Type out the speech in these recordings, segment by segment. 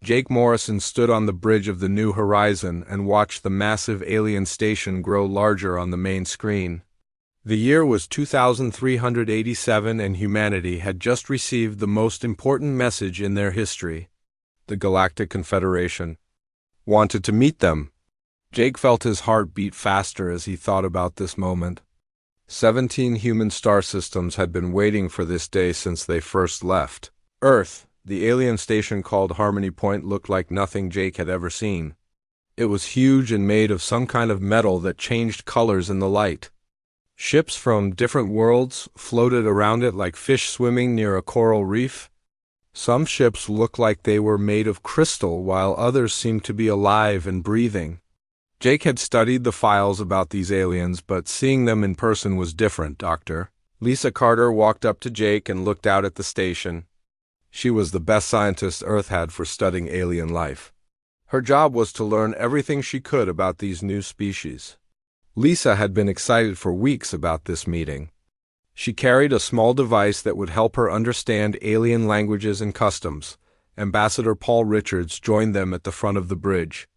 Jake Morrison stood on the bridge of the New Horizon and watched the massive alien station grow larger on the main screen. The year was 2387 and humanity had just received the most important message in their history. The Galactic Confederation wanted to meet them. Jake felt his heart beat faster as he thought about this moment. 17 human star systems had been waiting for this day since they first left Earth. The alien station called Harmony Point looked like nothing Jake had ever seen. It was huge and made of some kind of metal that changed colors in the light. Ships from different worlds floated around it like fish swimming near a coral reef. Some ships looked like they were made of crystal, while others seemed to be alive and breathing. Jake had studied the files about these aliens, but seeing them in person was different. Dr. Lisa Carter walked up to Jake and looked out at the station. She was the best scientist Earth had for studying alien life. Her job was to learn everything she could about these new species. Lisa had been excited for weeks about this meeting. She carried a small device that would help her understand alien languages and customs. Ambassador Paul Richards joined them at the front of the bridge.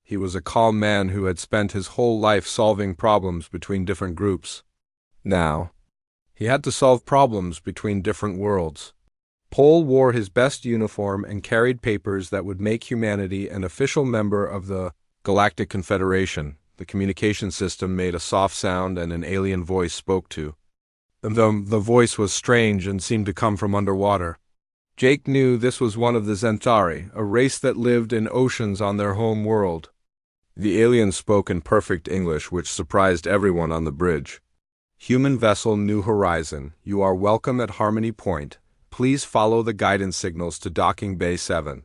He was a calm man who had spent his whole life solving problems between different groups. Now, he had to solve problems between different worlds. Paul wore his best uniform and carried papers that would make humanity an official member of the Galactic Confederation. The communication system made a soft sound and an alien voice spoke to. The voice was strange and seemed to come from underwater. Jake knew this was one of the Zentari, a race that lived in oceans on their home world. The alien spoke in perfect English, which surprised everyone on the bridge. Human vessel New Horizon, you are welcome at Harmony Point. Please follow the guidance signals to Docking Bay 7.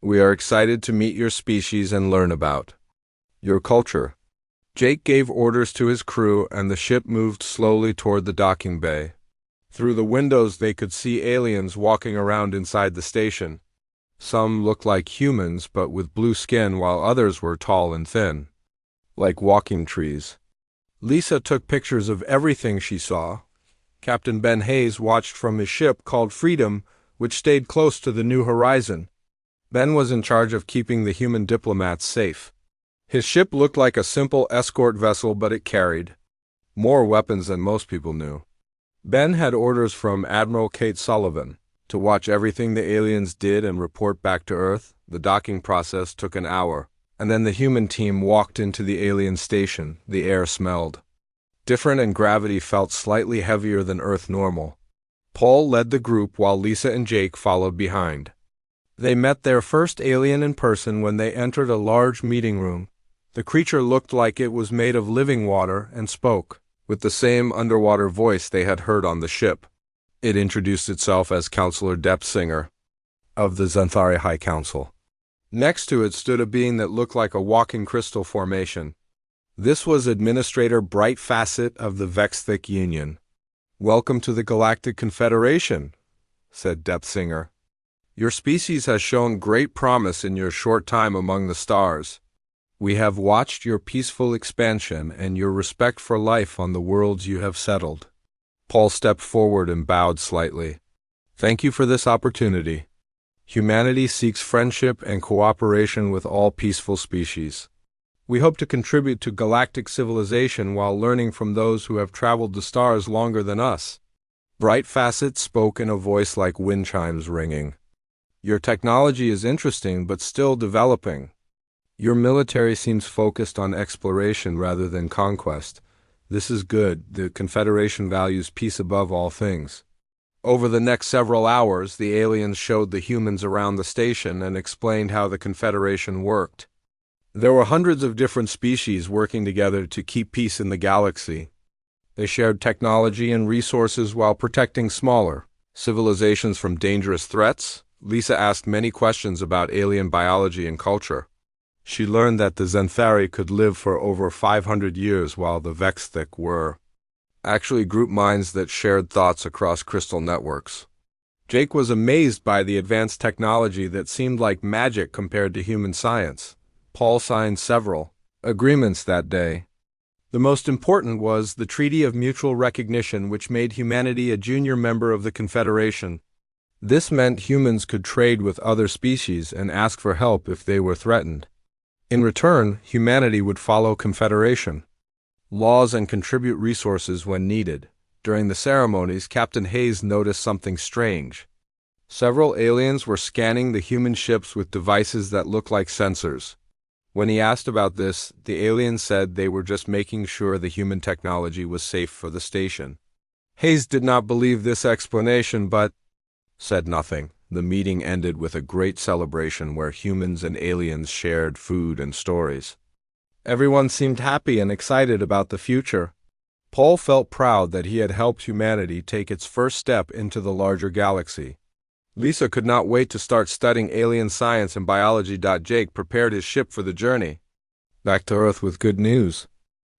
We are excited to meet your species and learn about your culture. Jake gave orders to his crew, and the ship moved slowly toward the docking bay. Through the windows they could see aliens walking around inside the station. Some looked like humans, but with blue skin, while others were tall and thin, like walking trees. Lisa took pictures of everything she saw. Captain Ben Hayes watched from his ship called Freedom, which stayed close to the New Horizon. Ben was in charge of keeping the human diplomats safe. His ship looked like a simple escort vessel, but it carried more weapons than most people knew. Ben had orders from Admiral Kate Sullivan to watch everything the aliens did and report back to Earth. The docking process took an hour, and then the human team walked into the alien station. The air smelled different and gravity felt slightly heavier than Earth normal. Paul led the group while Lisa and Jake followed behind. They met their first alien in person when they entered a large meeting room. The creature looked like it was made of living water and spoke with the same underwater voice they had heard on the ship. It introduced itself as Counselor Depsinger of the Zentari High Council. Next to it stood a being that looked like a walking crystal formation. This was Administrator Bright Facet of the Vexthic Union. "Welcome to the Galactic Confederation," said Depsinger. "Your species has shown great promise in your short time among the stars. We have watched your peaceful expansion and your respect for life on the worlds you have settled." Paul stepped forward and bowed slightly. "Thank you for this opportunity. Humanity seeks friendship and cooperation with all peaceful species. We hope to contribute to galactic civilization while learning from those who have traveled the stars longer than us." Bright Facet spoke in a voice like wind chimes ringing. "Your technology is interesting but still developing. Your military seems focused on exploration rather than conquest. This is good. The Confederation values peace above all things." Over the next several hours, the aliens showed the humans around the station and explained how the Confederation worked. There were hundreds of different species working together to keep peace in the galaxy. They shared technology and resources while protecting smaller civilizations from dangerous threats. Lisa asked many questions about alien biology and culture. She learned that the Zentari could live for over 500 years while the Vexthic were actually group minds that shared thoughts across crystal networks. Jake was amazed by the advanced technology that seemed like magic compared to human science. Paul signed several agreements that day. The most important was the Treaty of Mutual Recognition, which made humanity a junior member of the Confederation. This meant humans could trade with other species and ask for help if they were threatened. In return, humanity would follow Confederation laws and contribute resources when needed. During the ceremonies, Captain Hayes noticed something strange. Several aliens were scanning the human ships with devices that looked like sensors. When he asked about this, the aliens said they were just making sure the human technology was safe for the station. Hayes did not believe this explanation but said nothing. The meeting ended with a great celebration where humans and aliens shared food and stories. Everyone seemed happy and excited about the future. Paul felt proud that he had helped humanity take its first step into the larger galaxy. Lisa could not wait to start studying alien science and biology. Jake prepared his ship for the journey back to Earth with good news.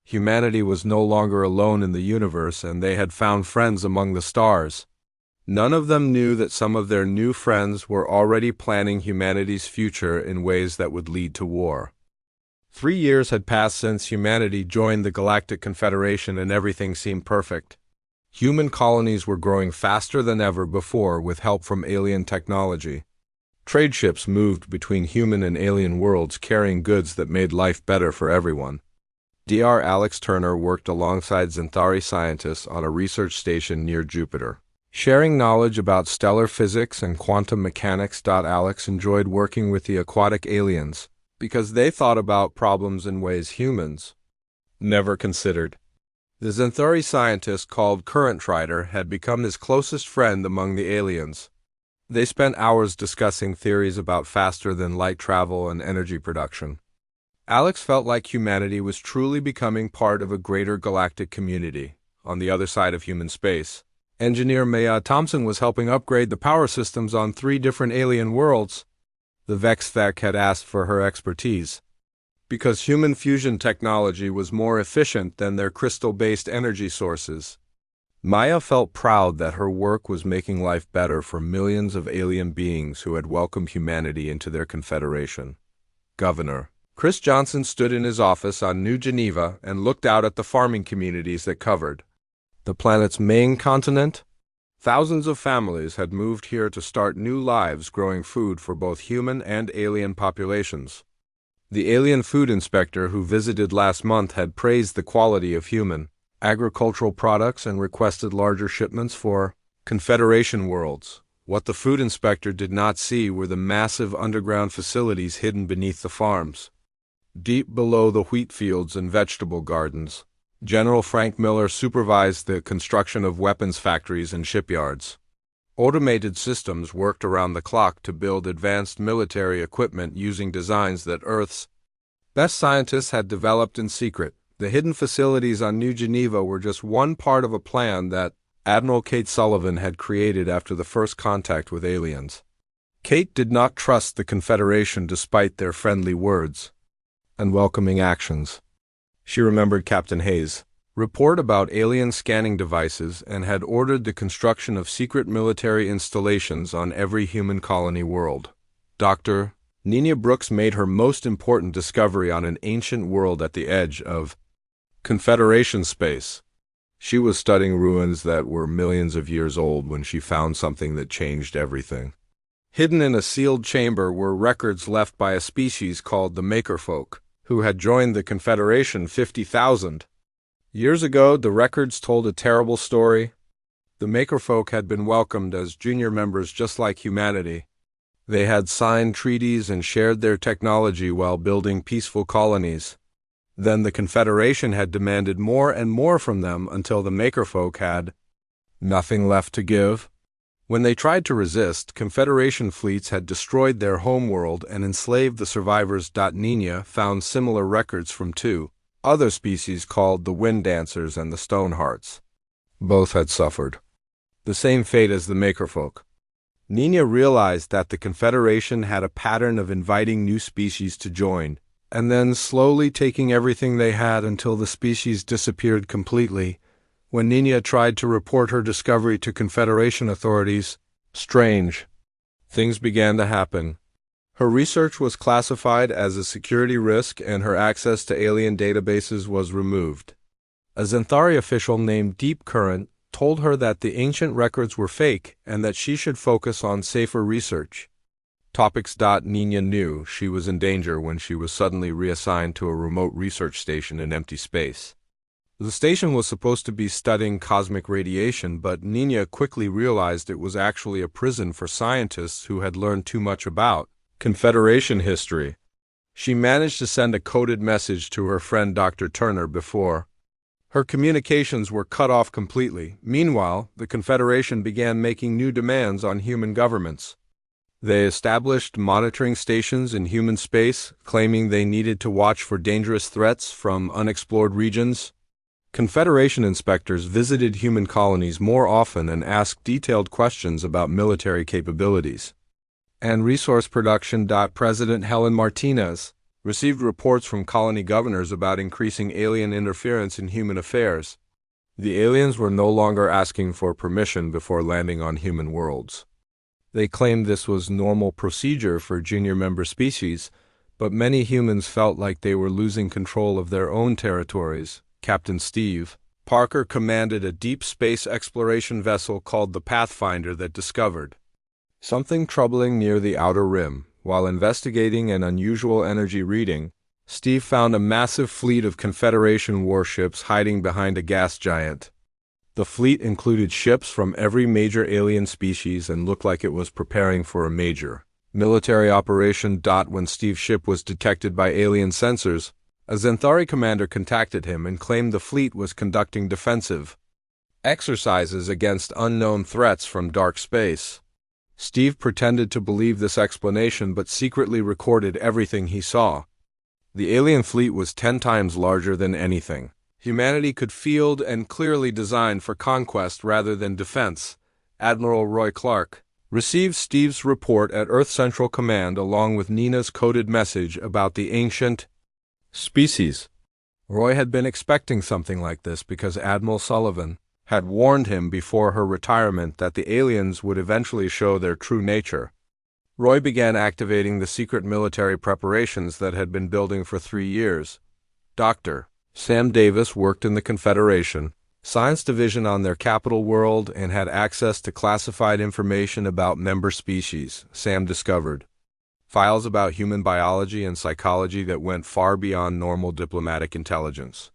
Humanity was no longer alone in the universe, and they had found friends among the stars. None of them knew that some of their new friends were already planning humanity's future in ways that would lead to war. 3 years had passed since humanity joined the Galactic Confederation, and everything seemed perfect. Human colonies were growing faster than ever before with help from alien technology. Trade ships moved between human and alien worlds carrying goods that made life better for everyone. Dr. Alex Turner worked alongside Xanthari scientists on a research station near Jupiter, sharing knowledge about stellar physics and quantum mechanics. Alex enjoyed working with the aquatic aliens because they thought about problems in ways humans never considered. The Xanthari scientist called Current Trider had become his closest friend among the aliens. They spent hours discussing theories about faster-than-light travel and energy production. Alex felt like humanity was truly becoming part of a greater galactic community on the other side of human space. Engineer Maya Thompson was helping upgrade the power systems on 3 different alien worlds. The Vexthek had asked for her expertise because human fusion technology was more efficient than their crystal-based energy sources. Maya felt proud that her work was making life better for millions of alien beings who had welcomed humanity into their confederation. Governor Chris Johnson stood in his office on New Geneva and looked out at the farming communities that covered the planet's main continent. Thousands of families had moved here to start new lives growing food for both human and alien populations. The alien food inspector who visited last month had praised the quality of human agricultural products and requested larger shipments for Confederation worlds. What the food inspector did not see were the massive underground facilities hidden beneath the farms. Deep below the wheat fields and vegetable gardens, General Frank Miller supervised the construction of weapons factories and shipyards. Automated systems worked around the clock to build advanced military equipment using designs that Earth's best scientists had developed in secret. The hidden facilities on New Geneva were just one part of a plan that Admiral Kate Sullivan had created after the first contact with aliens. Kate did not trust the Confederation despite their friendly words and welcoming actions. She remembered Captain Hayes' report about alien scanning devices and had ordered the construction of secret military installations on every human colony world. Dr. Nina Brooks made her most important discovery on an ancient world at the edge of Confederation space. She was studying ruins that were millions of years old when she found something that changed everything. Hidden in a sealed chamber were records left by a species called the Makerfolk, who had joined the Confederation 50,000 years ago. The records told a terrible story. The Makerfolk had been welcomed as junior members just like humanity. They had signed treaties and shared their technology while building peaceful colonies. Then the Confederation had demanded more and more from them until the Makerfolk had nothing left to give. When they tried to resist, Confederation fleets had destroyed their homeworld and enslaved the survivors. Nina found similar records from 2 other species called the Wind Dancers and the Stonehearts. Both had suffered the same fate as the Makerfolk. Nina realized that the Confederation had a pattern of inviting new species to join, and then slowly taking everything they had until the species disappeared completely. When Nina tried to report her discovery to Confederation authorities, strange things began to happen. Her research was classified as a security risk and her access to alien databases was removed. A Xanthari official named Deep Current told her that the ancient records were fake and that she should focus on safer research. Topics. Nina knew she was in danger when she was suddenly reassigned to a remote research station in empty space. The station was supposed to be studying cosmic radiation, but Nina quickly realized it was actually a prison for scientists who had learned too much about Confederation history. She managed to send a coded message to her friend Dr. Turner before her communications were cut off completely. Meanwhile, the Confederation began making new demands on human governments. They established monitoring stations in human space, claiming they needed to watch for dangerous threats from unexplored regions. Confederation inspectors visited human colonies more often and asked detailed questions about military capabilities and resource production. President Helen Martinez received reports from colony governors about increasing alien interference in human affairs. The aliens were no longer asking for permission before landing on human worlds. They claimed this was normal procedure for junior member species, but many humans felt like they were losing control of their own territories. Captain Steve Parker commanded a deep space exploration vessel called the Pathfinder that discovered something troubling near the outer rim. While investigating an unusual energy reading, Steve found a massive fleet of Confederation warships hiding behind a gas giant. The fleet included ships from every major alien species and looked like it was preparing for a major military operation. When Steve's ship was detected by alien sensors, a Xanthari commander contacted him and claimed the fleet was conducting defensive exercises against unknown threats from dark space. Steve pretended to believe this explanation but secretly recorded everything he saw. The alien fleet was 10 times larger than anything humanity could field and clearly designed for conquest rather than defense. Admiral Roy Clark received Steve's report at Earth Central Command along with Nina's coded message about the ancient species. Roy had been expecting something like this because Admiral Sullivan had warned him before her retirement that the aliens would eventually show their true nature. Roy began activating the secret military preparations that had been building for 3 years. Dr. Sam Davis worked in the Confederation Science Division on their capital world and had access to classified information about member species. Sam discovered files about human biology and psychology that went far beyond normal diplomatic intelligence.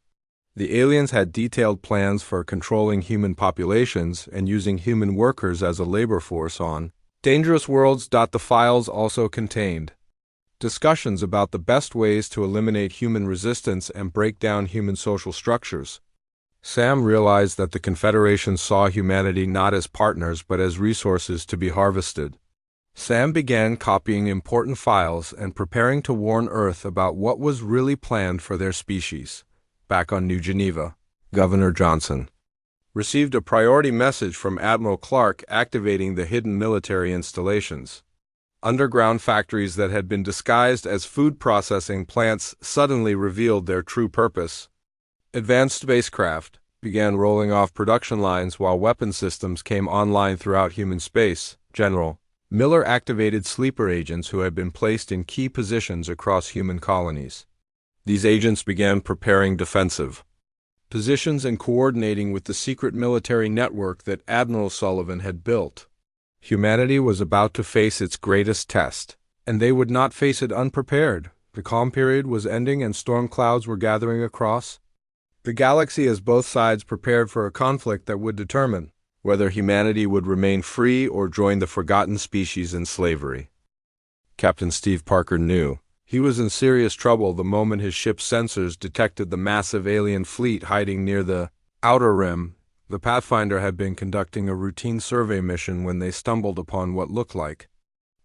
The aliens had detailed plans for controlling human populations and using human workers as a labor force on dangerous worlds. The files also contained discussions about the best ways to eliminate human resistance and break down human social structures. Sam realized that the Confederation saw humanity not as partners but as resources to be harvested. Sam began copying important files and preparing to warn Earth about what was really planned for their species. Back on New Geneva, Governor Johnson received a priority message from Admiral Clark activating the hidden military installations. Underground factories that had been disguised as food processing plants suddenly revealed their true purpose. Advanced spacecraft began rolling off production lines while weapon systems came online throughout human space. General Miller activated sleeper agents who had been placed in key positions across human colonies. These agents began preparing defensive positions and coordinating with the secret military network that Admiral Sullivan had built. Humanity was about to face its greatest test, and they would not face it unprepared. The calm period was ending and storm clouds were gathering across the galaxy as both sides prepared for a conflict that would determine whether humanity would remain free or join the forgotten species in slavery. Captain Steve Parker knew he was in serious trouble the moment his ship's sensors detected the massive alien fleet hiding near the outer rim. The Pathfinder had been conducting a routine survey mission when they stumbled upon what looked like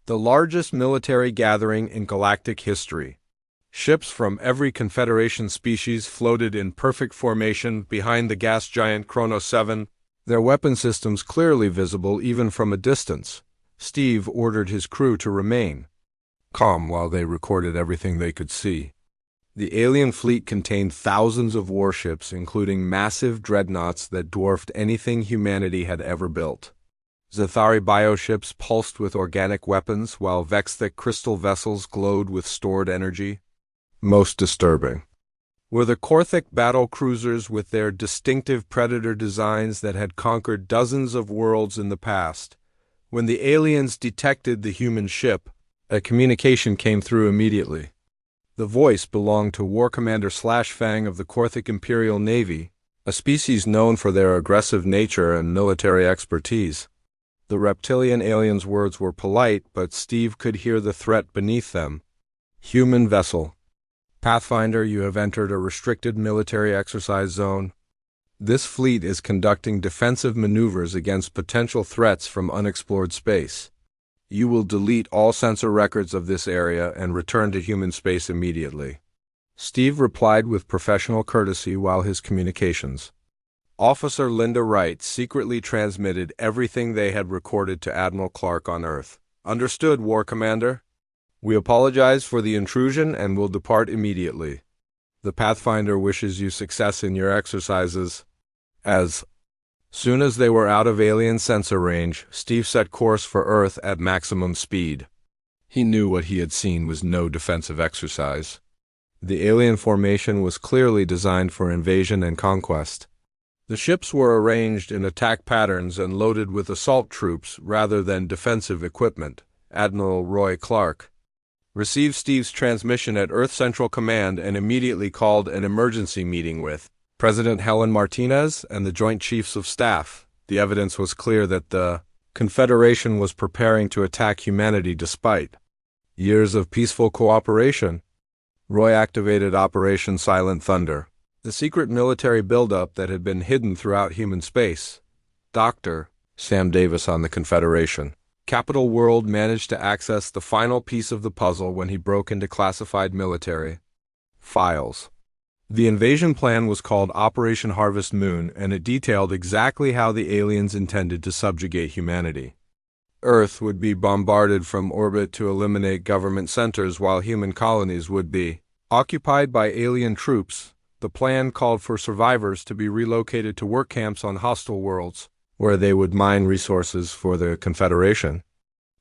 the largest military gathering in galactic history. Ships from every Confederation species floated in perfect formation behind the gas giant Chrono 7, their weapon systems clearly visible even from a distance. Steve ordered his crew to remain calm while they recorded everything they could see. The alien fleet contained thousands of warships, including massive dreadnoughts that dwarfed anything humanity had ever built. Xanthari bioships pulsed with organic weapons, while Vexthic crystal vessels glowed with stored energy. Most disturbing were the Korthik battle cruisers with their distinctive predator designs that had conquered dozens of worlds in the past. When the aliens detected the human ship, a communication came through immediately. The voice belonged to War Commander Fang of the Korthik Imperial Navy, a species known for their aggressive nature and military expertise. The reptilian alien's words were polite, but Steve could hear the threat beneath them. Human vessel. Pathfinder, you have entered a restricted military exercise zone. This fleet is conducting defensive maneuvers against potential threats from unexplored space. You will delete all sensor records of this area and return to human space immediately. Steve replied with professional courtesy while his communications. Officer Linda Wright secretly transmitted everything they had recorded to Admiral Clark on Earth. Understood, War Commander. We apologize for the intrusion and will depart immediately. The Pathfinder wishes you success in your exercises. As soon as they were out of alien sensor range, Steve set course for Earth at maximum speed. He knew what he had seen was no defensive exercise. The alien formation was clearly designed for invasion and conquest. The ships were arranged in attack patterns and loaded with assault troops rather than defensive equipment. Admiral Roy Clark received Steve's transmission at Earth Central Command and immediately called an emergency meeting with President Helen Martinez and the Joint Chiefs of Staff. The evidence was clear that the Confederation was preparing to attack humanity despite years of peaceful cooperation. Roy activated Operation Silent Thunder, the secret military buildup that had been hidden throughout human space. Dr. Sam Davis on the Confederation. Capital World managed to access the final piece of the puzzle when he broke into classified military files. The invasion plan was called Operation Harvest Moon, and it detailed exactly how the aliens intended to subjugate humanity. Earth would be bombarded from orbit to eliminate government centers while human colonies would be occupied by alien troops. The plan called for survivors to be relocated to work camps on hostile worlds, where they would mine resources for the Confederation.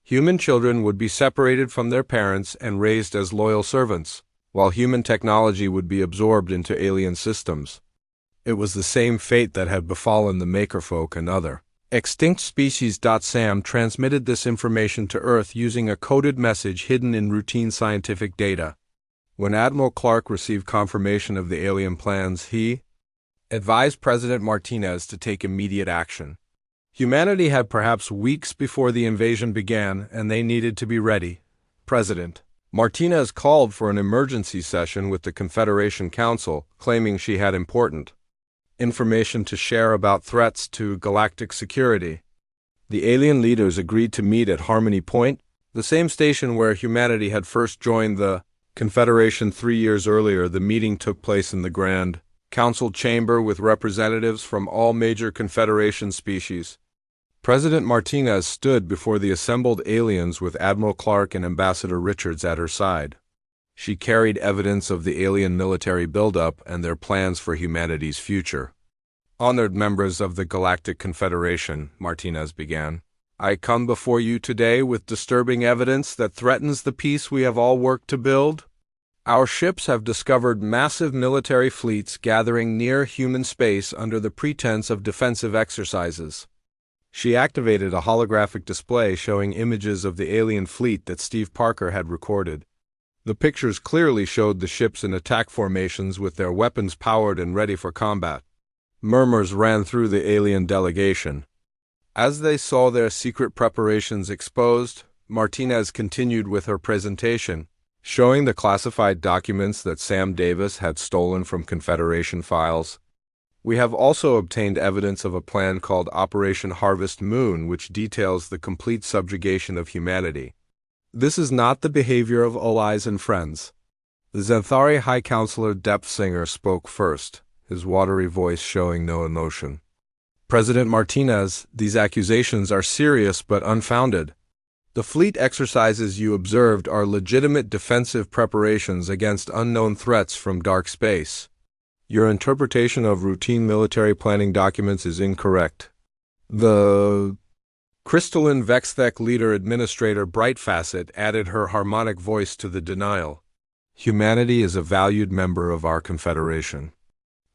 Human children would be separated from their parents and raised as loyal servants, while human technology would be absorbed into alien systems. It was the same fate that had befallen the Makerfolk and other extinct species. Sam transmitted this information to Earth using a coded message hidden in routine scientific data. When Admiral Clark received confirmation of the alien plans, he advised President Martinez to take immediate action. Humanity had perhaps weeks before the invasion began, and they needed to be ready. President Martinez called for an emergency session with the Confederation Council, claiming she had important information to share about threats to galactic security. The alien leaders agreed to meet at Harmony Point, the same station where humanity had first joined the Confederation 3 years earlier. The meeting took place in the Grand Council chamber with representatives from all major Confederation species. President Martinez stood before the assembled aliens with Admiral Clark and Ambassador Richards at her side. She carried evidence of the alien military buildup and their plans for humanity's future. Honored members of the Galactic Confederation, Martinez began, I come before you today with disturbing evidence that threatens the peace we have all worked to build. Our ships have discovered massive military fleets gathering near human space under the pretense of defensive exercises. She activated a holographic display showing images of the alien fleet that Steve Parker had recorded. The pictures clearly showed the ships in attack formations with their weapons powered and ready for combat. Murmurs ran through the alien delegation. As they saw their secret preparations exposed, Martinez continued with her presentation, showing the classified documents that Sam Davis had stolen from Confederation files. We have also obtained evidence of a plan called Operation Harvest Moon, which details the complete subjugation of humanity. This is not the behavior of allies and friends. The Xanthari High Counselor Depthsinger spoke first, his watery voice showing no emotion. President Martinez, these accusations are serious but unfounded. The fleet exercises you observed are legitimate defensive preparations against unknown threats from dark space. Your interpretation of routine military planning documents is incorrect. The Crystalline Vexthek leader administrator Brightfacet added her harmonic voice to the denial. Humanity is a valued member of our Confederation.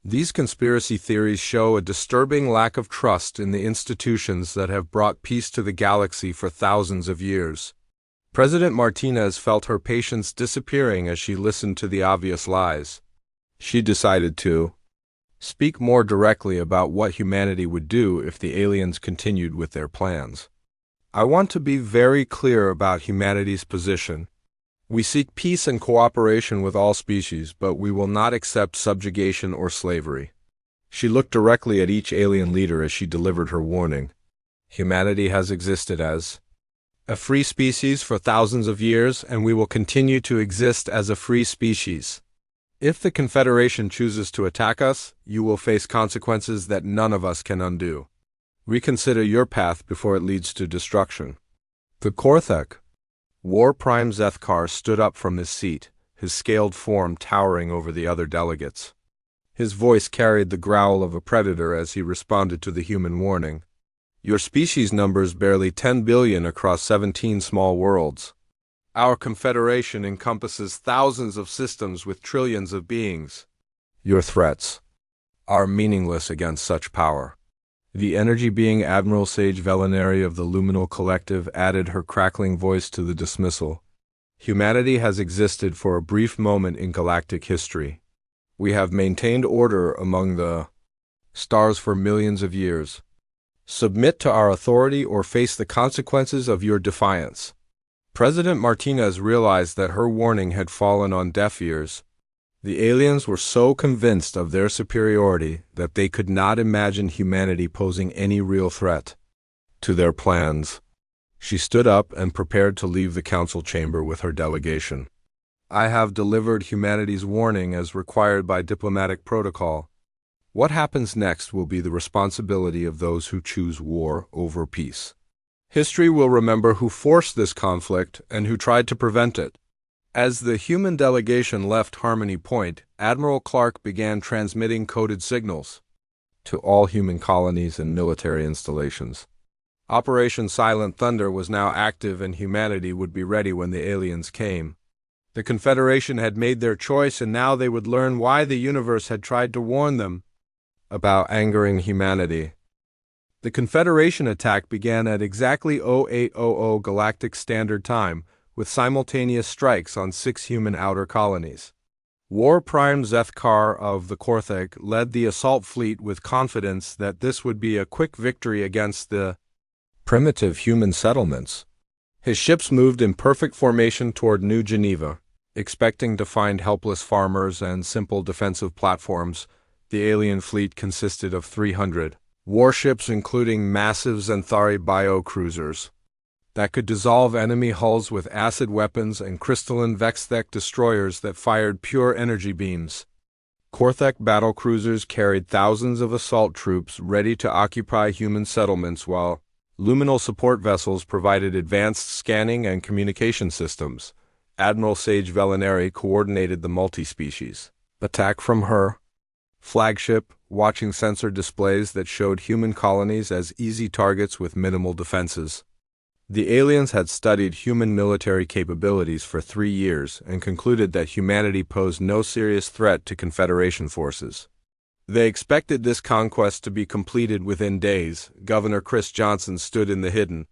These conspiracy theories show a disturbing lack of trust in the institutions that have brought peace to the galaxy for thousands of years. President Martinez felt her patience disappearing as she listened to the obvious lies. She decided to speak more directly about what humanity would do if the aliens continued with their plans. I want to be very clear about humanity's position. We seek peace and cooperation with all species, but we will not accept subjugation or slavery. She looked directly at each alien leader as she delivered her warning. Humanity has existed as a free species for thousands of years, and we will continue to exist as a free species. If the Confederation chooses to attack us, you will face consequences that none of us can undo. Reconsider your path before it leads to destruction. The Korthek, War Prime Zethkar, stood up from his seat, his scaled form towering over the other delegates. His voice carried the growl of a predator as he responded to the human warning. Your species numbers barely 10 billion across 17 small worlds. Our Confederation encompasses thousands of systems with trillions of beings. Your threats are meaningless against such power. The energy being Admiral Sage Velinari of the Luminal Collective added her crackling voice to the dismissal. Humanity has existed for a brief moment in galactic history. We have maintained order among the stars for millions of years. Submit to our authority or face the consequences of your defiance. President Martinez realized that her warning had fallen on deaf ears. The aliens were so convinced of their superiority that they could not imagine humanity posing any real threat to their plans. She stood up and prepared to leave the council chamber with her delegation. I have delivered humanity's warning as required by diplomatic protocol. What happens next will be the responsibility of those who choose war over peace. History will remember who forced this conflict and who tried to prevent it. As the human delegation left Harmony Point, Admiral Clark began transmitting coded signals to all human colonies and military installations. Operation Silent Thunder was now active and humanity would be ready when the aliens came. The Confederation had made their choice, and now they would learn why the universe had tried to warn them about angering humanity. The Confederation attack began at exactly 0800 Galactic Standard Time, with simultaneous strikes on 6 human outer colonies. War Prime Zethkar of the Korthek led the assault fleet with confidence that this would be a quick victory against the primitive human settlements. His ships moved in perfect formation toward New Geneva, expecting to find helpless farmers and simple defensive platforms. The alien fleet consisted of 300 warships, including massive Xanthari biocruisers that could dissolve enemy hulls with acid weapons and crystalline Vexthek destroyers that fired pure energy beams. Korthek battlecruisers carried thousands of assault troops ready to occupy human settlements, while luminal support vessels provided advanced scanning and communication systems. Admiral Sage Velinari coordinated the multi-species attack from her flagship, watching sensor displays that showed human colonies as easy targets with minimal defenses. The aliens had studied human military capabilities for 3 years and concluded that humanity posed no serious threat to Confederation forces. They expected this conquest to be completed within days. Governor Chris Johnson stood in the hidden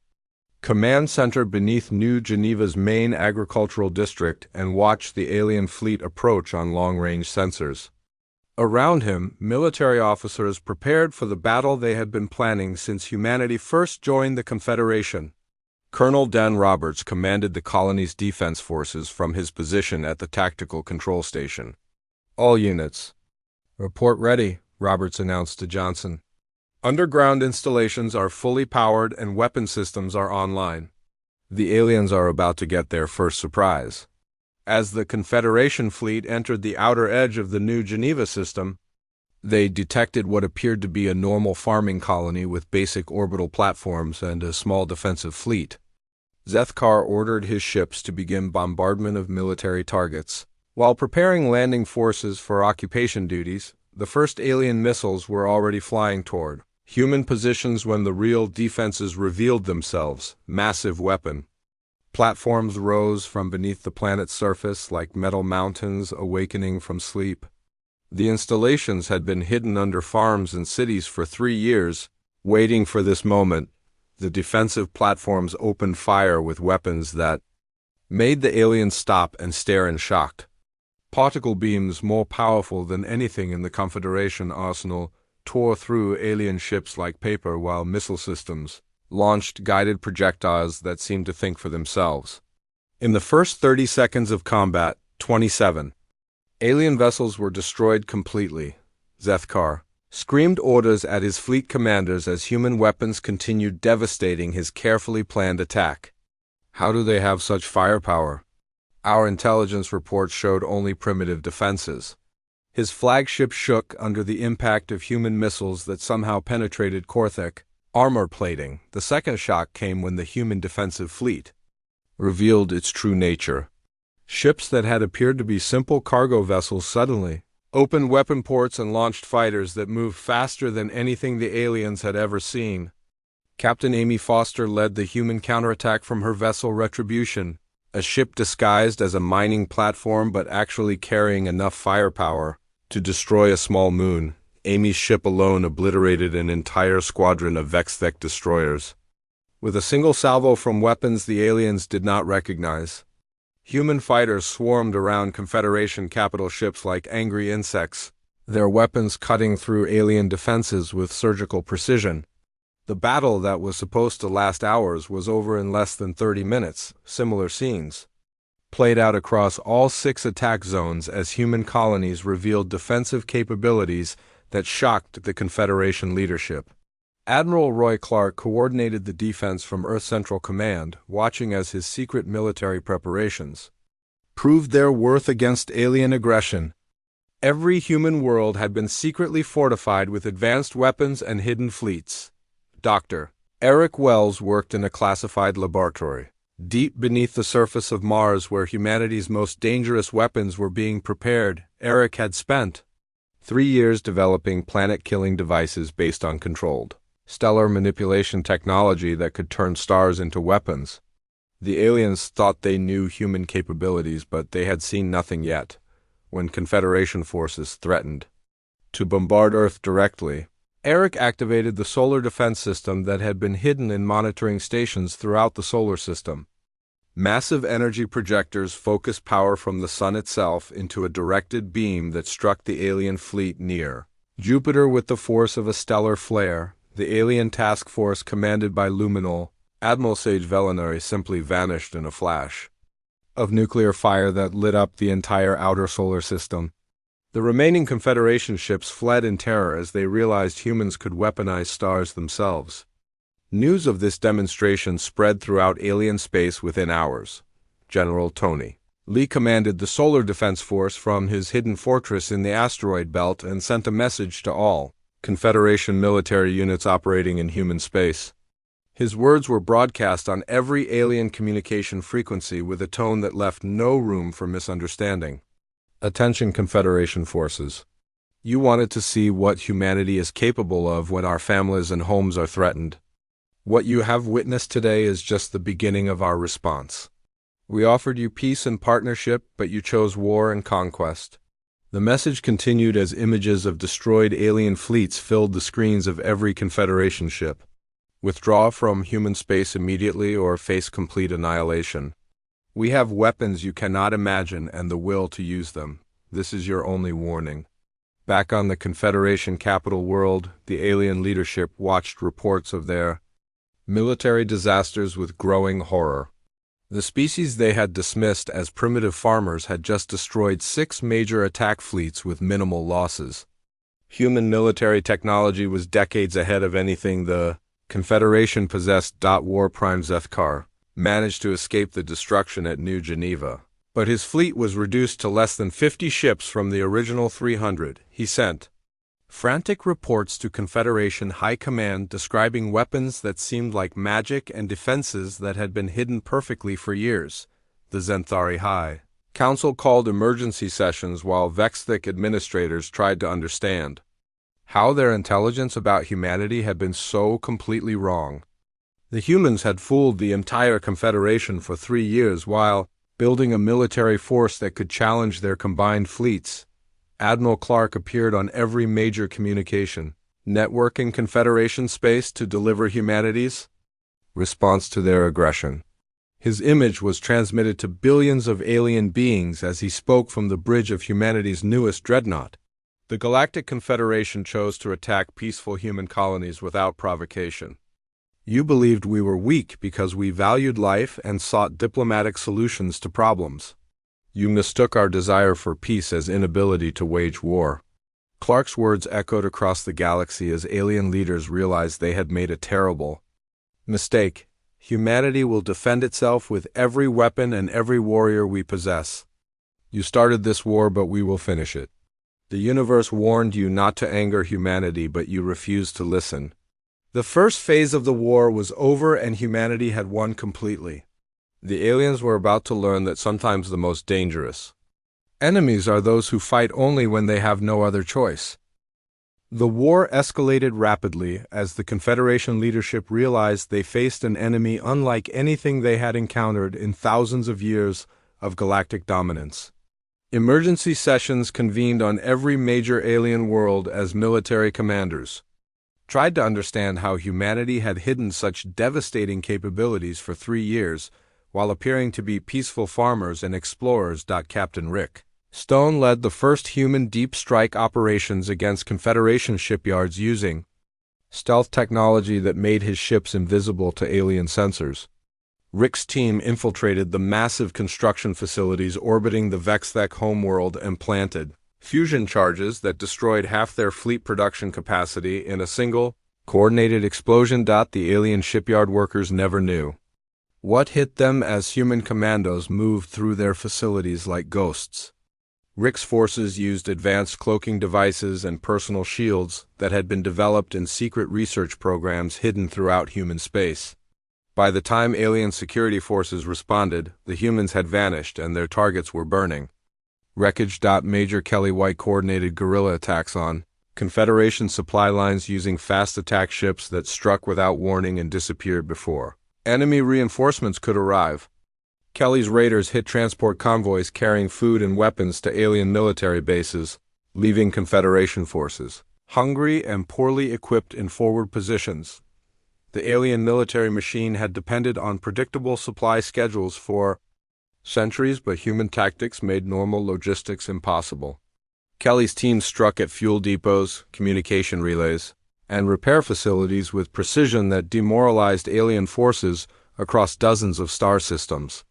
command center beneath New Geneva's main agricultural district and watched the alien fleet approach on long-range sensors. Around him, military officers prepared for the battle they had been planning since humanity first joined the Confederation. Colonel Dan Roberts commanded the colony's defense forces from his position at the tactical control station. All units, report ready, Roberts announced to Johnson. Underground installations are fully powered and weapon systems are online. The aliens are about to get their first surprise. As the Confederation fleet entered the outer edge of the New Geneva system, they detected what appeared to be a normal farming colony with basic orbital platforms and a small defensive fleet. Zethkar ordered his ships to begin bombardment of military targets. While preparing landing forces for occupation duties, the first alien missiles were already flying toward human positions when the real defenses revealed themselves. Massive weapon Platforms rose from beneath the planet's surface like metal mountains awakening from sleep. The installations had been hidden under farms and cities for 3 years, waiting for this moment. The defensive platforms opened fire with weapons that made the aliens stop and stare in shock. Particle beams more powerful than anything in the Confederation arsenal tore through alien ships like paper, while missile systems launched guided projectiles that seemed to think for themselves. In the first 30 seconds of combat, 27 alien vessels were destroyed completely. Zethkar screamed orders at his fleet commanders as human weapons continued devastating his carefully planned attack. How do they have such firepower? Our intelligence reports showed only primitive defenses. His flagship shook under the impact of human missiles that somehow penetrated Korthik armor plating. The second shock came when the human defensive fleet revealed its true nature. Ships that had appeared to be simple cargo vessels suddenly opened weapon ports and launched fighters that moved faster than anything the aliens had ever seen. Captain Amy Foster led the human counterattack from her vessel Retribution, a ship disguised as a mining platform but actually carrying enough firepower to destroy a small moon. Amy's ship alone obliterated an entire squadron of Vexthek destroyers. With a single salvo from weapons the aliens did not recognize, human fighters swarmed around Confederation capital ships like angry insects, their weapons cutting through alien defenses with surgical precision. The battle that was supposed to last hours was over in less than 30 minutes. Similar scenes played out across all 6 attack zones as human colonies revealed defensive capabilities that shocked the Confederation leadership. Admiral Roy Clark coordinated the defense from Earth Central Command, watching as his secret military preparations proved their worth against alien aggression. Every human world had been secretly fortified with advanced weapons and hidden fleets. Dr. Eric Wells worked in a classified laboratory deep beneath the surface of Mars, where humanity's most dangerous weapons were being prepared. Eric had spent 3 years developing planet-killing devices based on controlled stellar manipulation technology that could turn stars into weapons. The aliens thought they knew human capabilities, but they had seen nothing yet. When Confederation forces threatened to bombard Earth directly, Eric activated the solar defense system that had been hidden in monitoring stations throughout the solar system. Massive energy projectors focused power from the sun itself into a directed beam that struck the alien fleet near Jupiter with the force of a stellar flare. The alien task force commanded by Luminol, Admiral Sage Velinari, simply vanished in a flash of nuclear fire that lit up the entire outer solar system. The remaining Confederation ships fled in terror as they realized humans could weaponize stars themselves. News of this demonstration spread throughout alien space within hours. General Tony Lee commanded the Solar Defense Force from his hidden fortress in the asteroid belt and sent a message to all Confederation military units operating in human space. His words were broadcast on every alien communication frequency with a tone that left no room for misunderstanding. Attention, Confederation forces. You wanted to see what humanity is capable of when our families and homes are threatened. What you have witnessed today is just the beginning of our response. We offered you peace and partnership, but you chose war and conquest. The message continued as images of destroyed alien fleets filled the screens of every Confederation ship. Withdraw from human space immediately or face complete annihilation. We have weapons you cannot imagine and the will to use them. This is your only warning. Back on the Confederation capital world, the alien leadership watched reports of their military disasters with growing horror. The species they had dismissed as primitive farmers had just destroyed 6 major attack fleets with minimal losses. Human military technology was decades ahead of anything the Confederation possessed. War Prime Zethkar managed to escape the destruction at New Geneva, but his fleet was reduced to less than 50 ships from the original 300. He sent frantic reports to Confederation High Command describing weapons that seemed like magic and defenses that had been hidden perfectly for years. The Zenthari High Council called emergency sessions while Vexthik administrators tried to understand how their intelligence about humanity had been so completely wrong. The humans had fooled the entire Confederation for 3 years while building a military force that could challenge their combined fleets. Admiral Clark appeared on every major communication network in Confederation space to deliver humanity's response to their aggression. His image was transmitted to billions of alien beings as he spoke from the bridge of humanity's newest dreadnought. The Galactic Confederation chose to attack peaceful human colonies without provocation. You believed we were weak because we valued life and sought diplomatic solutions to problems. You mistook our desire for peace as inability to wage war. Clark's words echoed across the galaxy as alien leaders realized they had made a terrible mistake. Humanity will defend itself with every weapon and every warrior we possess. You started this war, but we will finish it. The universe warned you not to anger humanity, but you refused to listen. The first phase of the war was over and humanity had won completely. The aliens were about to learn that sometimes the most dangerous enemies are those who fight only when they have no other choice. The war escalated rapidly as the Confederation leadership realized they faced an enemy unlike anything they had encountered in thousands of years of galactic dominance. Emergency sessions convened on every major alien world as military commanders tried to understand how humanity had hidden such devastating capabilities for 3 years while appearing to be peaceful farmers and explorers. Captain Rick Stone led the first human deep strike operations against Confederation shipyards using stealth technology that made his ships invisible to alien sensors. Rick's team infiltrated the massive construction facilities orbiting the Vexthek homeworld and planted fusion charges that destroyed half their fleet production capacity in a single, coordinated explosion. The alien shipyard workers never knew what hit them as human commandos moved through their facilities like ghosts. Rick's forces used advanced cloaking devices and personal shields that had been developed in secret research programs hidden throughout human space. By the time alien security forces responded, the humans had vanished and their targets were burning wreckage. Major Kelly White coordinated guerrilla attacks on Confederation supply lines using fast attack ships that struck without warning and disappeared before enemy reinforcements could arrive. Kelly's raiders hit transport convoys carrying food and weapons to alien military bases, leaving Confederation forces hungry and poorly equipped in forward positions. The alien military machine had depended on predictable supply schedules for centuries, but human tactics made normal logistics impossible. Kelly's team struck at fuel depots, communication relays, and repair facilities with precision that demoralized alien forces across dozens of star systems.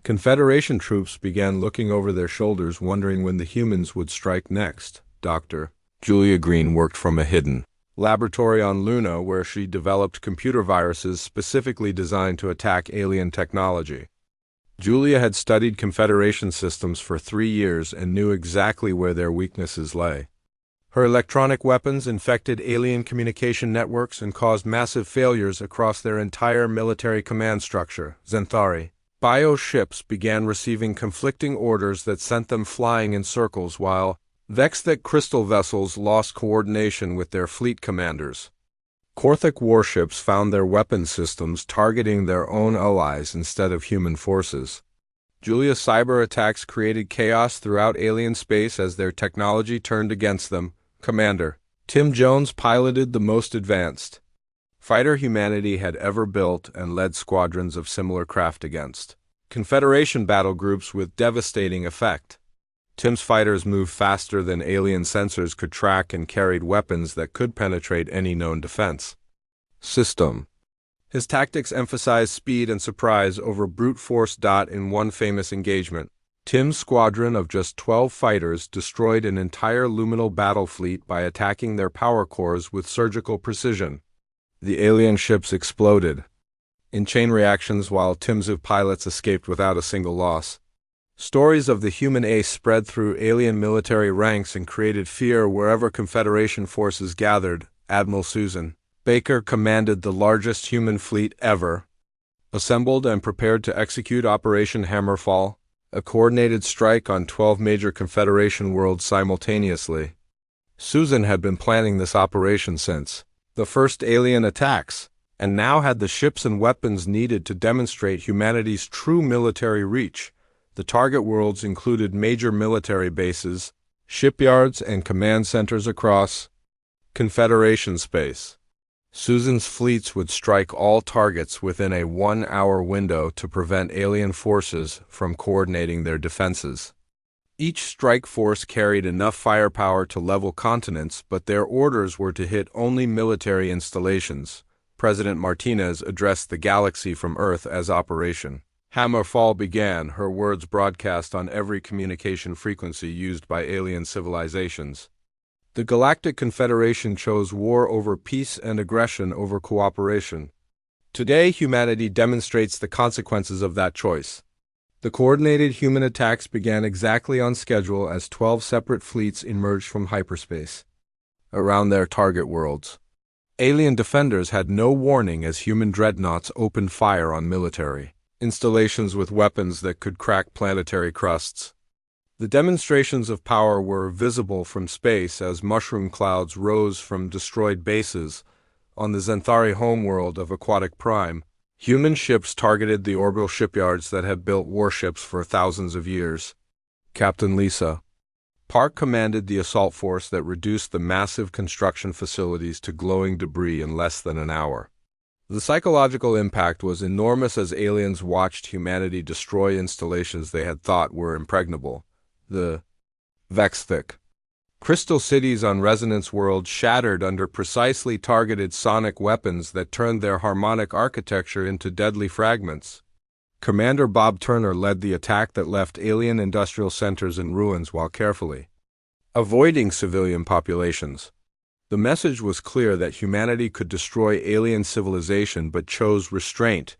Confederation troops began looking over their shoulders, wondering when the humans would strike next. Dr. Julia Green worked from a hidden laboratory on Luna where she developed computer viruses specifically designed to attack alien technology. Julia had studied Confederation systems for 3 years and knew exactly where their weaknesses lay. Her electronic weapons infected alien communication networks and caused massive failures across their entire military command structure. Zenthari bio ships began receiving conflicting orders that sent them flying in circles, while Vexthek crystal vessels lost coordination with their fleet commanders. Korthik warships found their weapon systems targeting their own allies instead of human forces. Julia's cyber attacks created chaos throughout alien space as their technology turned against them. Commander Tim Jones piloted the most advanced fighter humanity had ever built and led squadrons of similar craft against Confederation battle groups with devastating effect. Tim's fighters moved faster than alien sensors could track and carried weapons that could penetrate any known defense system. His tactics emphasized speed and surprise over brute force. In one famous engagement, Tim's squadron of just 12 fighters destroyed an entire luminal battle fleet by attacking their power cores with surgical precision. The alien ships exploded in chain reactions while Tim's pilots escaped without a single loss. Stories of the human ace spread through alien military ranks and created fear wherever Confederation forces gathered. Admiral Susan Baker commanded the largest human fleet ever, assembled and prepared to execute Operation Hammerfall, a coordinated strike on 12 major Confederation worlds simultaneously. Susan had been planning this operation since the first alien attacks. and now had the ships and weapons needed to demonstrate humanity's true military reach. The target worlds included major military bases, shipyards, and command centers across Confederation space. Susan's fleets would strike all targets within a 1-hour window to prevent alien forces from coordinating their defenses. Each strike force carried enough firepower to level continents, but their orders were to hit only military installations. President Martinez addressed the galaxy from Earth as Operation Hammerfall began, her words broadcast on every communication frequency used by alien civilizations. The Galactic Confederation chose war over peace and aggression over cooperation. Today, humanity demonstrates the consequences of that choice. The coordinated human attacks began exactly on schedule as 12 separate fleets emerged from hyperspace around their target worlds. Alien defenders had no warning as human dreadnoughts opened fire on military installations with weapons that could crack planetary crusts. The demonstrations of power were visible from space as mushroom clouds rose from destroyed bases. On the Zenthari homeworld of Aquatic Prime, human ships targeted the orbital shipyards that had built warships for thousands of years. Captain Lisa Park commanded the assault force that reduced the massive construction facilities to glowing debris in less than an hour. The psychological impact was enormous as aliens watched humanity destroy installations they had thought were impregnable. The Vexthic crystal cities on Resonance World shattered under precisely targeted sonic weapons that turned their harmonic architecture into deadly fragments. Commander Bob Turner led the attack that left alien industrial centers in ruins while carefully avoiding civilian populations. The message was clear that humanity could destroy alien civilization but chose restraint.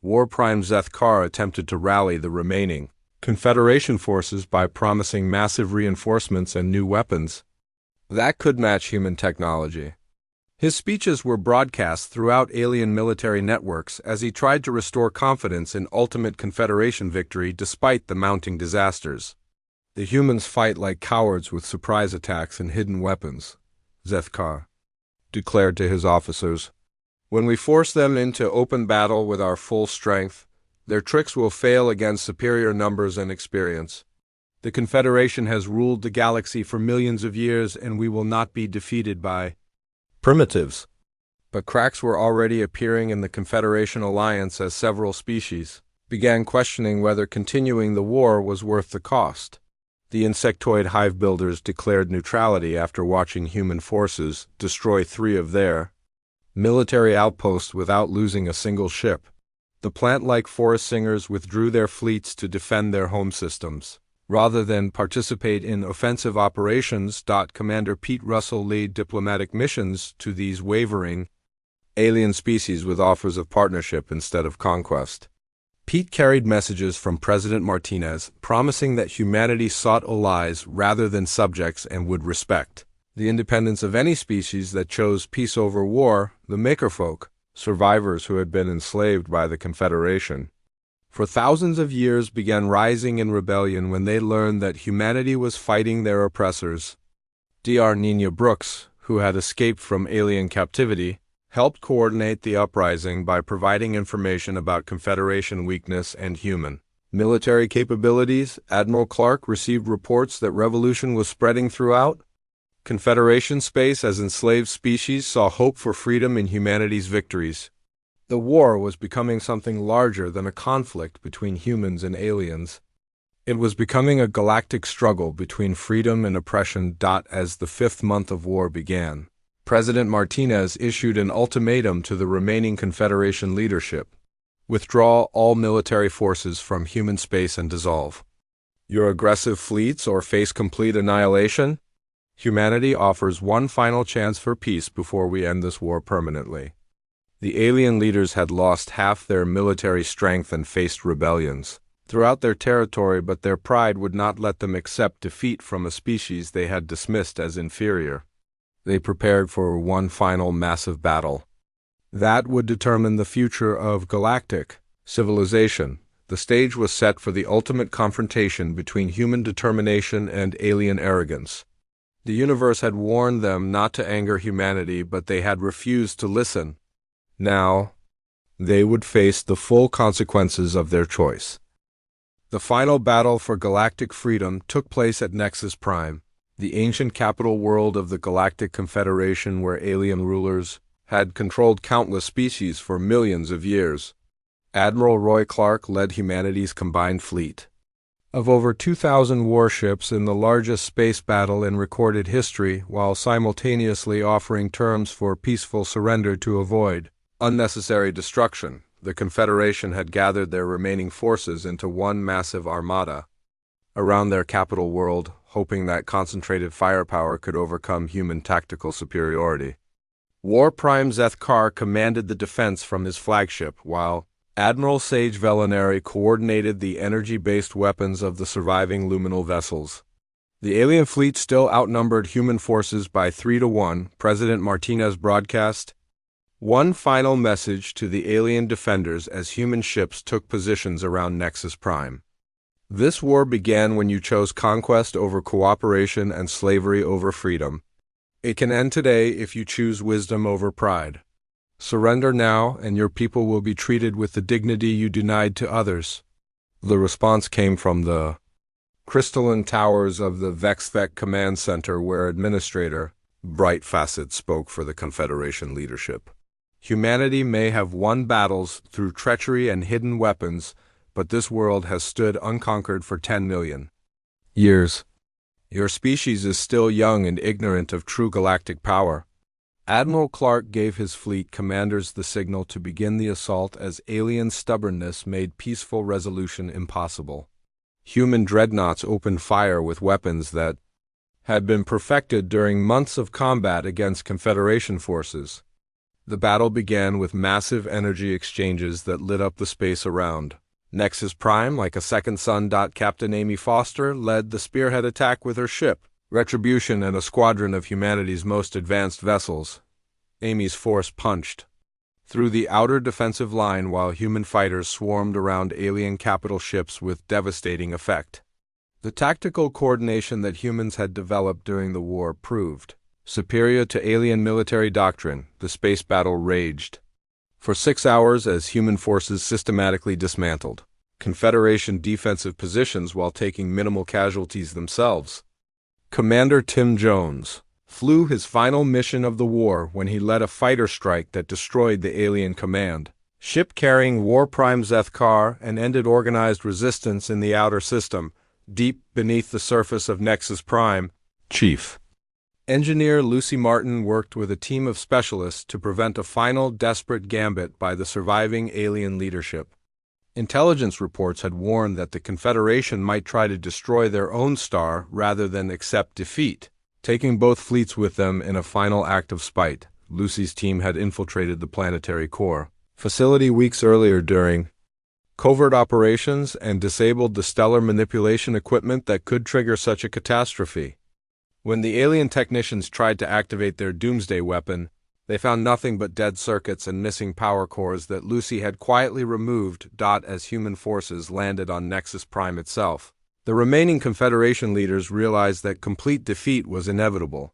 War Prime Zethkar attempted to rally the remaining Confederation forces by promising massive reinforcements and new weapons that could match human technology. His speeches were broadcast throughout alien military networks as he tried to restore confidence in ultimate Confederation victory despite the mounting disasters. The humans fight like cowards with surprise attacks and hidden weapons, Zethkar declared to his officers. When we force them into open battle with our full strength, their tricks will fail against superior numbers and experience. The Confederation has ruled the galaxy for millions of years, and we will not be defeated by primitives. But cracks were already appearing in the Confederation alliance as several species began questioning whether continuing the war was worth the cost. The insectoid hive builders declared neutrality after watching human forces destroy 3 of their military outposts without losing a single ship. The plant-like forest singers withdrew their fleets to defend their home systems, rather than participate in offensive operations. Commander Pete Russell laid diplomatic missions to these wavering alien species with offers of partnership instead of conquest. Pete carried messages from President Martinez promising that humanity sought allies rather than subjects and would respect the independence of any species that chose peace over war. The Makerfolk, survivors who had been enslaved by the Confederation for thousands of years, began rising in rebellion when they learned that humanity was fighting their oppressors. Dr. Nina Brooks, who had escaped from alien captivity, helped coordinate the uprising by providing information about Confederation weakness and human military capabilities. Admiral Clark received reports that revolution was spreading throughout Confederation space as enslaved species saw hope for freedom in humanity's victories. The war was becoming something larger than a conflict between humans and aliens. It was becoming a galactic struggle between freedom and oppression. As the 5th month of war began, President Martinez issued an ultimatum to the remaining Confederation leadership: withdraw all military forces from human space and dissolve your aggressive fleets or face complete annihilation. Humanity offers one final chance for peace before we end this war permanently. The alien leaders had lost half their military strength and faced rebellions throughout their territory, but their pride would not let them accept defeat from a species they had dismissed as inferior. They prepared for one final massive battle that would determine the future of galactic civilization. The stage was set for the ultimate confrontation between human determination and alien arrogance. The universe had warned them not to anger humanity, but they had refused to listen. Now, they would face the full consequences of their choice. The final battle for galactic freedom took place at Nexus Prime, the ancient capital world of the Galactic Confederation where alien rulers had controlled countless species for millions of years. Admiral Roy Clark led humanity's combined fleet of over 2,000 warships in the largest space battle in recorded history, while simultaneously offering terms for peaceful surrender to avoid unnecessary destruction. The Confederation had gathered their remaining forces into one massive armada around their capital world, hoping that concentrated firepower could overcome human tactical superiority. War Prime Zeth Kar commanded the defense from his flagship, while Admiral Sage Velinari coordinated the energy-based weapons of the surviving luminal vessels. The alien fleet still outnumbered human forces by 3-1. President Martinez broadcast one final message to the alien defenders as human ships took positions around Nexus Prime. This war began when you chose conquest over cooperation and slavery over freedom. It can end today if you choose wisdom over pride. Surrender now, and your people will be treated with the dignity you denied to others. The response came from the crystalline towers of the Vexvec Command Center, where Administrator Bright Facet spoke for the Confederation leadership. Humanity may have won battles through treachery and hidden weapons, but this world has stood unconquered for 10 million years. Your species is still young and ignorant of true galactic power. Admiral Clark gave his fleet commanders the signal to begin the assault as alien stubbornness made peaceful resolution impossible. Human dreadnoughts opened fire with weapons that had been perfected during months of combat against Confederation forces. The battle began with massive energy exchanges that lit up the space around Nexus Prime like a second sun. Captain Amy Foster led the spearhead attack with her ship, Retribution, and a squadron of humanity's most advanced vessels. Amy's force punched through the outer defensive line while human fighters swarmed around alien capital ships with devastating effect. The tactical coordination that humans had developed during the war proved superior to alien military doctrine. The space battle raged for 6 hours as human forces systematically dismantled Confederation defensive positions while taking minimal casualties themselves. Commander Tim Jones flew his final mission of the war when he led a fighter strike that destroyed the alien command ship carrying War Prime Zeth Kar and ended organized resistance in the outer system, deep beneath the surface of Nexus Prime. Chief Engineer Lucy Martin worked with a team of specialists to prevent a final desperate gambit by the surviving alien leadership. Intelligence reports had warned that the Confederation might try to destroy their own star rather than accept defeat, taking both fleets with them in a final act of spite. Lucy's team had infiltrated the planetary core facility weeks earlier during covert operations and disabled the stellar manipulation equipment that could trigger such a catastrophe. When the alien technicians tried to activate their doomsday weapon, they found nothing but dead circuits and missing power cores that Lucy had quietly removed. As human forces landed on Nexus Prime itself, the remaining Confederation leaders realized that complete defeat was inevitable.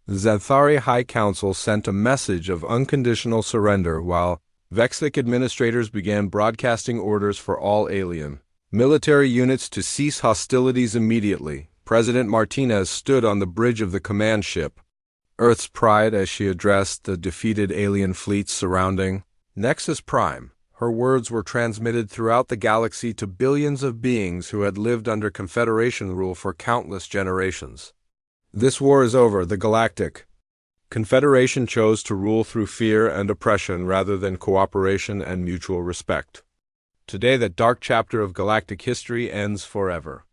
The Xanthari High Council sent a message of unconditional surrender while Vexic administrators began broadcasting orders for all alien military units to cease hostilities immediately. President Martinez stood on the bridge of the command ship, Earth's Pride, as she addressed the defeated alien fleets surrounding Nexus Prime. Her words were transmitted throughout the galaxy to billions of beings who had lived under Confederation rule for countless generations. This war is over. The Galactic Confederation chose to rule through fear and oppression rather than cooperation and mutual respect. Today, that dark chapter of galactic history ends forever.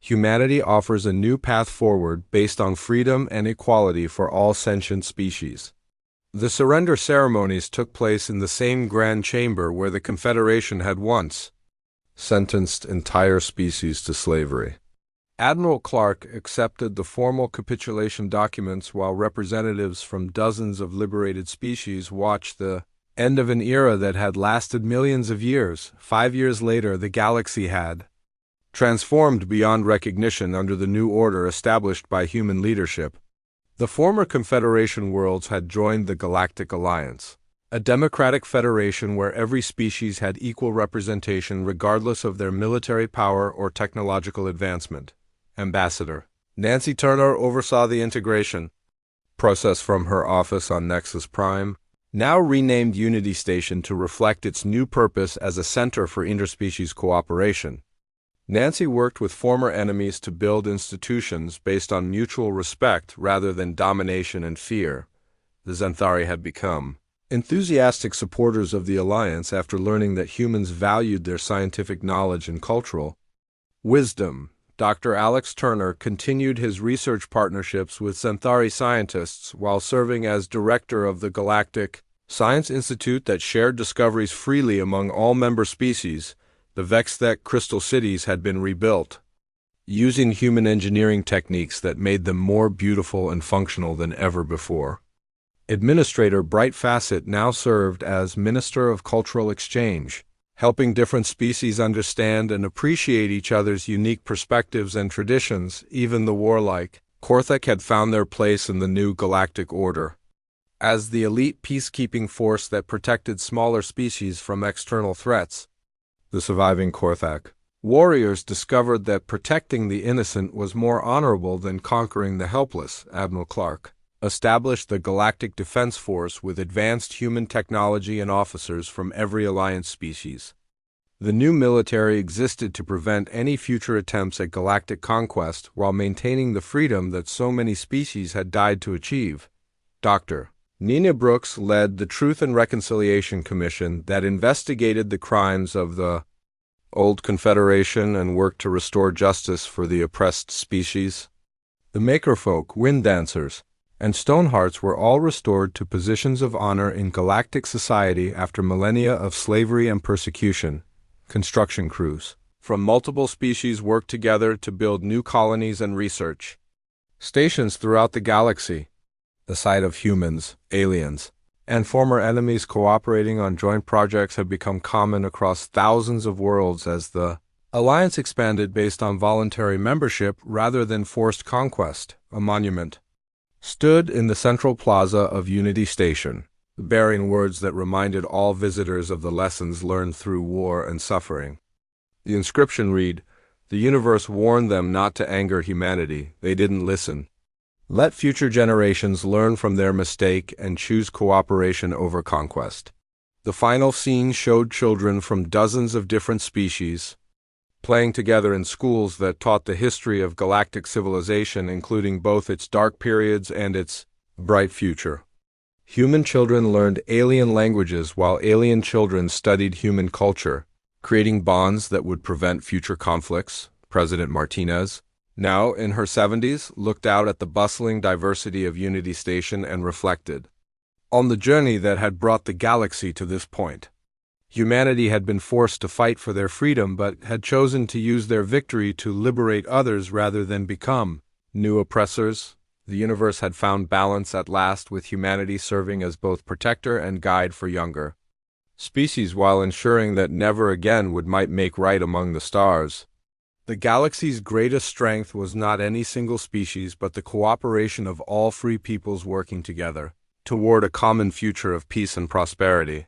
Humanity offers a new path forward based on freedom and equality for all sentient species. The surrender ceremonies took place in the same grand chamber where the Confederation had once sentenced entire species to slavery. Admiral Clark accepted the formal capitulation documents while representatives from dozens of liberated species watched the end of an era that had lasted millions of years. 5 years later, the galaxy had transformed beyond recognition under the new order established by human leadership. The former Confederation worlds had joined the Galactic Alliance, A democratic federation where every species had equal representation regardless of their military power or technological advancement. Ambassador Nancy Turner oversaw the integration process from her office on Nexus Prime, now renamed Unity Station to reflect its new purpose as a center for interspecies cooperation. Nancy worked with former enemies to build institutions based on mutual respect rather than domination and fear. The Xanthari had become enthusiastic supporters of the Alliance after learning that humans valued their scientific knowledge and cultural wisdom. Dr. Alex Turner continued his research partnerships with Xanthari scientists while serving as director of the Galactic Science Institute that shared discoveries freely among all member species. The Vexthek crystal cities had been rebuilt, using human engineering techniques that made them more beautiful and functional than ever before. Administrator Bright Facet now served as Minister of Cultural Exchange, helping different species understand and appreciate each other's unique perspectives and traditions. Even the warlike Korthek had found their place in the new galactic order. As the elite peacekeeping force that protected smaller species from external threats, the surviving Korthak warriors discovered that protecting the innocent was more honorable than conquering the helpless. Admiral Clark established the Galactic Defense Force with advanced human technology and officers from every Alliance species. The new military existed to prevent any future attempts at galactic conquest while maintaining the freedom that so many species had died to achieve. Dr. Nina Brooks led the Truth and Reconciliation Commission that investigated the crimes of the old Confederation and worked to restore justice for the oppressed species. The Makerfolk, Wind Dancers, and Stonehearts were all restored to positions of honor in galactic society after millennia of slavery and persecution. Construction crews from multiple species worked together to build new colonies and research stations throughout the galaxy. The sight of humans, aliens, and former enemies cooperating on joint projects had become common across thousands of worlds as the Alliance expanded based on voluntary membership rather than forced conquest. A monument stood in the central plaza of Unity Station, bearing words that reminded all visitors of the lessons learned through war and suffering. The inscription read, "The universe warned them not to anger humanity. They didn't listen. Let future generations learn from their mistake and choose cooperation over conquest." The final scene showed children from dozens of different species playing together in schools that taught the history of galactic civilization, including both its dark periods and its bright future. Human children learned alien languages while alien children studied human culture, creating bonds that would prevent future conflicts. President Martinez, now in her 70s, looked out at the bustling diversity of Unity Station and reflected on the journey that had brought the galaxy to this point. Humanity had been forced to fight for their freedom but had chosen to use their victory to liberate others rather than become new oppressors. The universe had found balance at last, with humanity serving as both protector and guide for younger species while ensuring that never again would might make right among the stars. The galaxy's greatest strength was not any single species but the cooperation of all free peoples working together toward a common future of peace and prosperity.